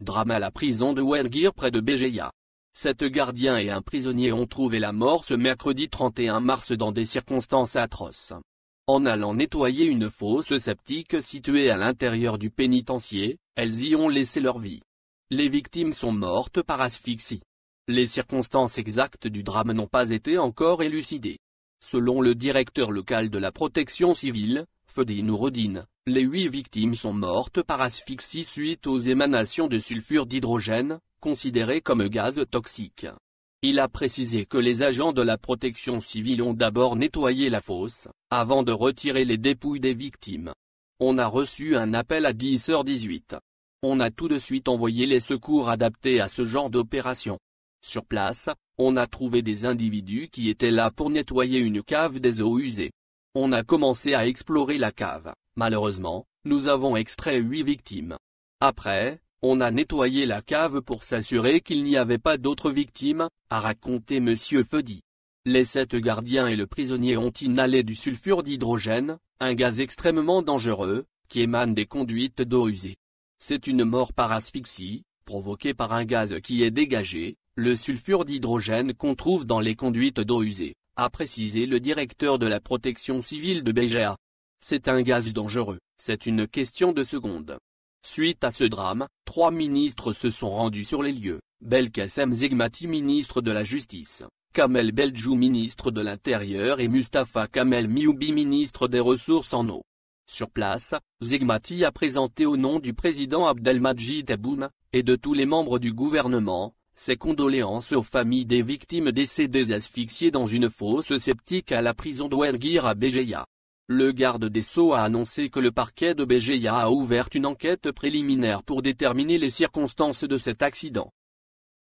Drame à la prison de Wendguir près de Béjaïa. 7 gardiens et un prisonnier ont trouvé la mort ce mercredi 31 mars dans des circonstances atroces. En allant nettoyer une fosse septique située à l'intérieur du pénitencier, elles y ont laissé leur vie. Les victimes sont mortes par asphyxie. Les circonstances exactes du drame n'ont pas été encore élucidées. Selon le directeur local de la protection civile, Fedi Noureddine, les 8 victimes sont mortes par asphyxie suite aux émanations de sulfure d'hydrogène, considéré comme gaz toxique. Il a précisé que les agents de la protection civile ont d'abord nettoyé la fosse, avant de retirer les dépouilles des victimes. On a reçu un appel à 10h18. On a tout de suite envoyé les secours adaptés à ce genre d'opération. Sur place, on a trouvé des individus qui étaient là pour nettoyer une cave des eaux usées. On a commencé à explorer la cave. Malheureusement, nous avons extrait 8 victimes. Après, on a nettoyé la cave pour s'assurer qu'il n'y avait pas d'autres victimes, a raconté M. Fedi. Les 7 gardiens et le prisonnier ont inhalé du sulfure d'hydrogène, un gaz extrêmement dangereux, qui émane des conduites d'eau usée. C'est une mort par asphyxie, provoquée par un gaz qui est dégagé, le sulfure d'hydrogène qu'on trouve dans les conduites d'eau usée, a précisé le directeur de la protection civile de Béjaïa. C'est un gaz dangereux, c'est une question de secondes. Suite à ce drame, 3 ministres se sont rendus sur les lieux, Belkacem Zegmati ministre de la Justice, Kamel Beldjou ministre de l'Intérieur et Mustafa Kamel Mioubi ministre des Ressources en eau. Sur place, Zegmati a présenté au nom du président Abdelmadjid Tebboune, et de tous les membres du gouvernement, ses condoléances aux familles des victimes décédées asphyxiées dans une fosse septique à la prison de Wendguir à Béjaïa. Le garde des Sceaux a annoncé que le parquet de Béjaïa a ouvert une enquête préliminaire pour déterminer les circonstances de cet accident.